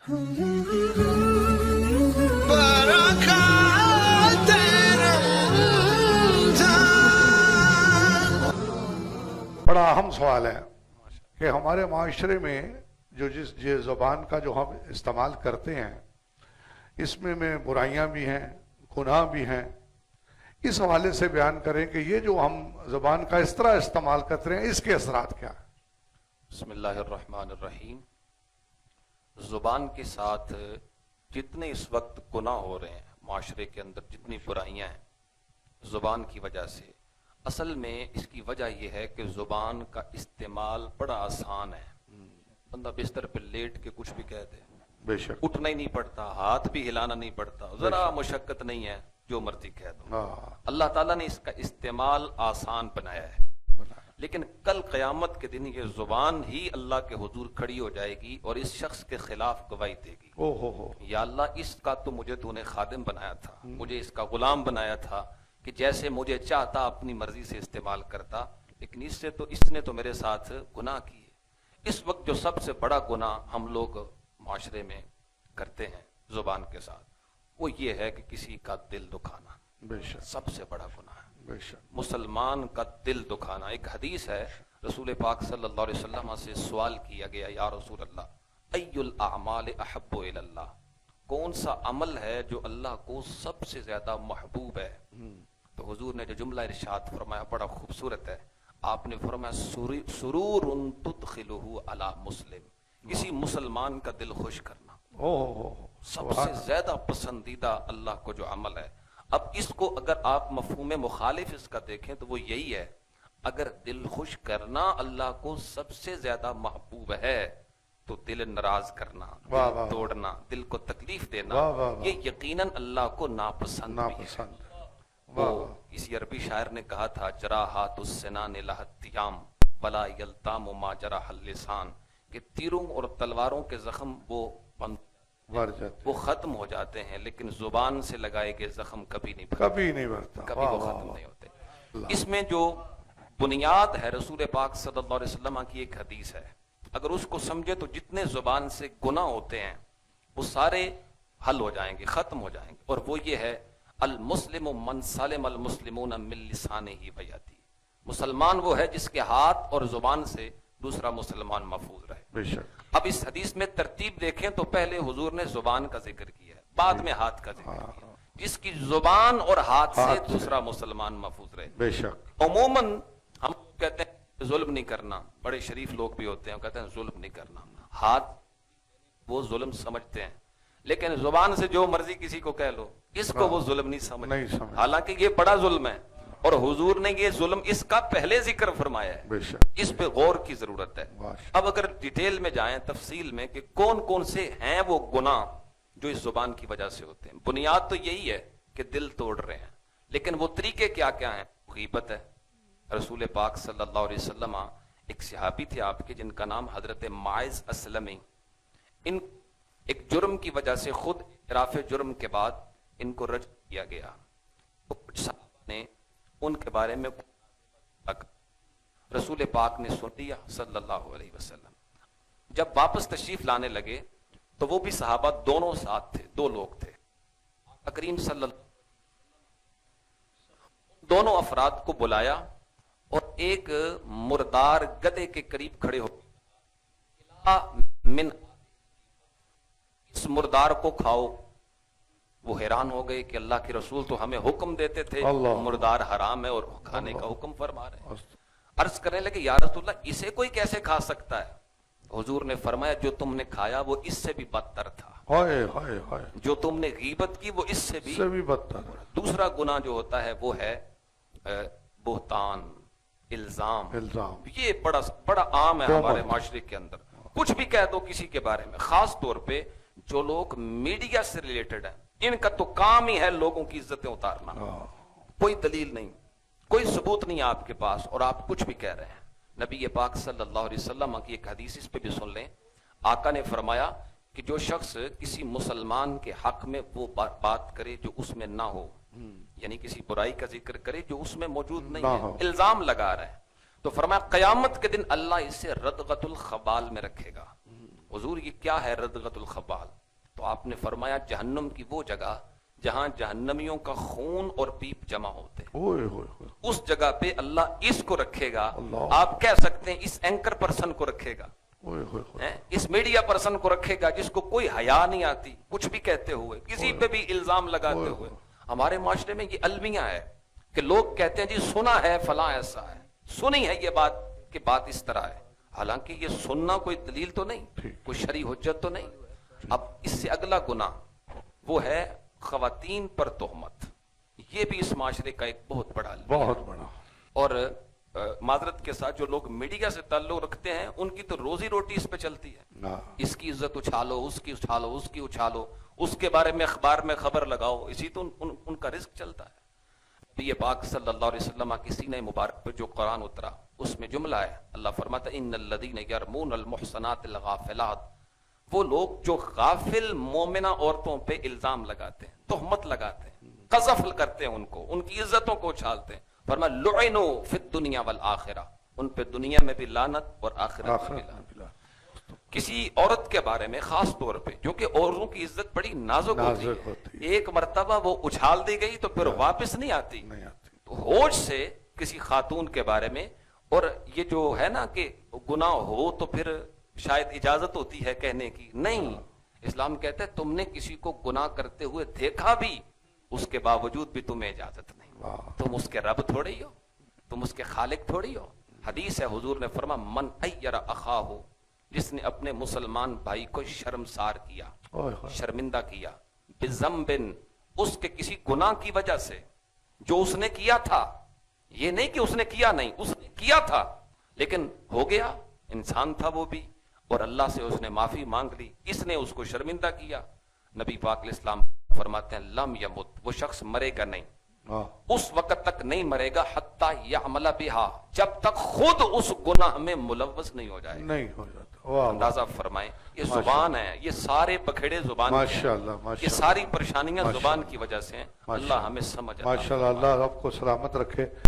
بڑا اہم سوال ہے کہ ہمارے معاشرے میں یہ زبان کا جو ہم استعمال کرتے ہیں اس میں برائیاں بھی ہیں، گناہ بھی ہیں. اس حوالے سے بیان کریں کہ یہ جو ہم زبان کا اس طرح استعمال کرتے ہیں اس کے اثرات کیا ہیں؟ بسم اللہ الرحمن الرحیم. زبان کے ساتھ جتنے اس وقت گناہ ہو رہے ہیں معاشرے کے اندر، جتنی برائیاں ہیں زبان کی وجہ سے، اصل میں اس کی وجہ یہ ہے کہ زبان کا استعمال بڑا آسان ہے. بندہ بستر پہ لیٹ کے کچھ بھی کہہ دے، بے شک اٹھنا ہی نہیں پڑتا، ہاتھ بھی ہلانا نہیں پڑتا، ذرا مشقت نہیں ہے، جو مرضی کہہ دو. اللہ تعالیٰ نے اس کا استعمال آسان بنایا ہے. لیکن کل قیامت کے دن یہ زبان ہی اللہ کے حضور کھڑی ہو جائے گی اور اس شخص کے خلاف گواہی دے گی. یا اللہ، اس کا تو مجھے تو نے خادم بنایا تھا، مجھے اس کا غلام بنایا تھا کہ جیسے مجھے چاہتا اپنی مرضی سے استعمال کرتا، لیکن اس نے تو میرے ساتھ گناہ کیے. اس وقت جو سب سے بڑا گناہ ہم لوگ معاشرے میں کرتے ہیں زبان کے ساتھ، وہ یہ ہے کہ کسی کا دل دکھانا. بے شک سب سے بڑا گناہ ہے بے شک مسلمان کا دل دکھانا. ایک حدیث ہے، رسول پاک صلی اللہ علیہ وسلم سے سوال کیا گیا، یا رسول اللہ، ای الاعمال احب الی اللہ، کون سا عمل ہے جو اللہ کو سب سے زیادہ محبوب ہے؟ تو حضور نے جو جملہ ارشاد فرمایا بڑا خوبصورت ہے. آپ نے فرمایا سرور تدخلہ علی مسلم، کسی مسلمان کا دل خوش کرنا سب سے زیادہ پسندیدہ اللہ کو جو عمل ہے. اب اس کو اگر آپ مفہوم مخالف اس کا دیکھیں تو وہ یہی ہے، اگر دل خوش کرنا اللہ کو سب سے زیادہ محبوب ہے تو دل ناراض کرنا، دل توڑنا، دل کو تکلیف دینا، یہ یقیناً اللہ کو ناپسند بھی ہے. وہ کسی عربی شاعر نے کہا تھا، جراحات السنان لها التیام ولا یلتام ما جرح اللسان، کہ تیروں اور تلواروں کے زخم وہ ختم ہو جاتے ہیں، لیکن زبان سے لگائے گئے زخم کبھی نہیں بھرتا، کبھی وہ ختم نہیں ہوتے. اس میں جو بنیاد ہے رسول پاک صلی اللہ علیہ وسلم کی ایک حدیث ہے، اگر اس کو سمجھے تو جتنے زبان سے گناہ ہوتے ہیں وہ سارے حل ہو جائیں گے، ختم ہو جائیں گے. اور وہ یہ ہے، المسلم من سلم المسلمون من لسانہ و یدہ، مسلمان وہ ہے جس کے ہاتھ اور زبان سے دوسرا مسلمان محفوظ رہے. بے شک. اب اس حدیث میں ترتیب دیکھیں تو پہلے حضور نے زبان کا ذکر کیا ہے، بعد میں ہاتھ کا ذکر کیا، جس کی زبان اور ہاتھ سے دوسرا مسلمان محفوظ رہے. بے شک. عموماً ہم کہتے ہیں ظلم نہیں کرنا، بڑے شریف لوگ بھی ہوتے ہیں کہتے ہیں ظلم نہیں کرنا، ہاتھ وہ ظلم سمجھتے ہیں، لیکن زبان سے جو مرضی کسی کو کہہ لو اس کو وہ ظلم نہیں سمجھتے، حالانکہ یہ بڑا ظلم ہے. اور حضور نے یہ ظلم اس کا پہلے ذکر فرمایا ہے، اس پہ غور کی ضرورت ہے. اب اگر ڈیٹیل میں جائیں، تفصیل میں، کہ کون کون سے ہیں وہ گناہ جو اس زبان کی وجہ سے ہوتے ہیں. بنیاد تو یہی ہے کہ دل توڑ رہے ہیں، لیکن وہ طریقے کیا کیا ہیں؟ غیبت ہے. رسول پاک صلی اللہ علیہ وسلم، ایک صحابی تھے آپ کے جن کا نام حضرت ماعز اسلمی، ان ایک جرم کی وجہ سے خود اعتراف جرم کے بعد ان کو رجم کیا گیا. کچھ صحابہ نے ان کے بارے میں رسول پاک نے سن لیا صلی اللہ علیہ وسلم. جب واپس تشریف لانے لگے تو وہ بھی صحابہ دونوں ساتھ تھے، دو لوگ تھے. کریم صلی اللہ دونوں افراد کو بلایا اور ایک مردار گدھے کے قریب کھڑے ہو، من اس مردار کو کھاؤ. وہ حیران ہو گئے کہ اللہ کے رسول تو ہمیں حکم دیتے تھے مردار حرام ہے اور کھانے کا حکم فرما رہے ہیں. عرض کرنے لگے، یا رسول اللہ، اسے کوئی کیسے کھا سکتا ہے؟ حضور نے فرمایا، جو تم نے کھایا وہ اس سے بھی بدتر تھا، جو تم نے غیبت کی وہ اس سے بھی بدتر. دوسرا گناہ جو ہوتا ہے وہ ہے بہتان، الزام. یہ بڑا عام ہے ہمارے معاشرے کے اندر. کچھ بھی کہہ دو کسی کے بارے میں، خاص طور پہ جو لوگ میڈیا سے ریلیٹڈ ہیں، ان کا تو کام ہی ہے لوگوں کی عزتیں اتارنا. کوئی دلیل نہیں، کوئی ثبوت نہیں آپ کے پاس، اور آپ کچھ بھی کہہ رہے ہیں. نبی پاک صلی اللہ علیہ وسلم کی ایک حدیث اس پہ بھی سن لیں. آقا نے فرمایا کہ جو شخص کسی مسلمان کے حق میں وہ بات کرے جو اس میں نہ ہو، یعنی کسی برائی کا ذکر کرے جو اس میں موجود نہیں ہے، الزام لگا رہا ہے، تو فرمایا قیامت کے دن اللہ اسے ردغۃ الخبال میں رکھے گا. حضور یہ کیا ہے ردغۃ الخبال؟ تو آپ نے فرمایا جہنم کی وہ جگہ جہاں جہنمیوں کا خون اور پیپ جمع ہوتے ہیں، اوئے ہوئے ہوئے، اس جگہ پہ اللہ اس کو رکھے گا. اللہ. آپ کہہ سکتے ہیں اس اینکر پرسن کو رکھے گا، اوئے ہوئے ہوئے، اس میڈیا پرسن کو رکھے گا جس کو کوئی حیا نہیں آتی کچھ بھی کہتے ہوئے، کسی پہ بھی الزام لگاتے ہوئے. ہمارے معاشرے میں یہ المیہ ہے کہ لوگ کہتے ہیں جی سنا ہے فلاں ایسا ہے، سنی ہے یہ بات کہ بات اس طرح ہے، حالانکہ یہ سننا کوئی دلیل تو نہیں، کوئی شرعی حجت تو نہیں. اب اس سے اگلا گناہ وہ ہے خواتین پر تہمت. یہ بھی اس معاشرے کا ایک بہت بڑا المیہ ہے. بہت بڑا. اور معذرت کے ساتھ جو لوگ میڈیا سے تعلق رکھتے ہیں ان کی تو روزی روٹی اس پہ چلتی ہے. ہاں. اس کی عزت اچھالو، اس کی اچھالو، اس کی اچھالو، اس کے بارے میں اخبار میں خبر لگاؤ، اسی تو ان کا رزق چلتا ہے. نبی پاک صلی اللہ علیہ وسلم کی سینہ مبارک پر جو قرآن اترا اس میں جملہ ہے، اللہ فرماتا ہے ان الذین یرمون المحصنات الغافلات، وہ لوگ جو غافل مومنہ عورتوں پہ الزام لگاتے ہیں، تہمت لگاتے ہیں، قذف کرتے ہیں، ان کو، ان کی عزتوں کو اچھالتے ہیں. فرمایا لعنوا فی الدنیا والآخرہ، ان پہ دنیا میں بھی لعنت اور آخرت میں بھی لعنت. کسی عورت کے بارے میں خاص طور پہ جو کہ عورتوں کی عزت بڑی نازک ہوتی ہے، ایک مرتبہ وہ اچھال دی گئی تو پھر واپس نہیں آتی. تو ہوش سے کسی خاتون کے بارے میں، اور یہ جو ہے نا کہ گناہ ہو تو پھر شاید اجازت ہوتی ہے کہنے کی، نہیں، اسلام کہتا ہے تم نے کسی کو گناہ کرتے ہوئے دیکھا بھی، اس کے باوجود بھی تمہیں اجازت نہیں. تم اس کے رب تھوڑی ہو، تم اس کے خالق تھوڑی ہو. حدیث ہے حضور نے فرمایا من ایر اخاہ، جس نے اپنے مسلمان بھائی کو شرمسار کیا، شرمندہ کیا، بذنب، اس کے کسی گناہ کی وجہ سے جو اس نے کیا تھا، یہ نہیں کہ اس نے کیا نہیں، اس نے کیا تھا لیکن ہو گیا، انسان تھا وہ بھی، اور اللہ سے اس نے معافی مانگ لی، اس نے اس کو شرمندہ کیا. نبی پاک علیہ السلام فرماتے ہیں لم یمت، وہ شخص مرے گا نہیں، اس وقت تک نہیں مرے گا حتی یعمل بہا، جب تک خود اس گناہ میں ملوث نہیں ہو جائے. نہیں ہو جاتا. اندازہ فرمائیں، یہ زبان ہے، یہ سارے بکھڑے زبان ہیں، یہ ساری پریشانیاں زبان کی وجہ سے ہیں. اللہ ہمیں سمجھ، ماشاءاللہ، اللہ آپ کو سلامت رکھے.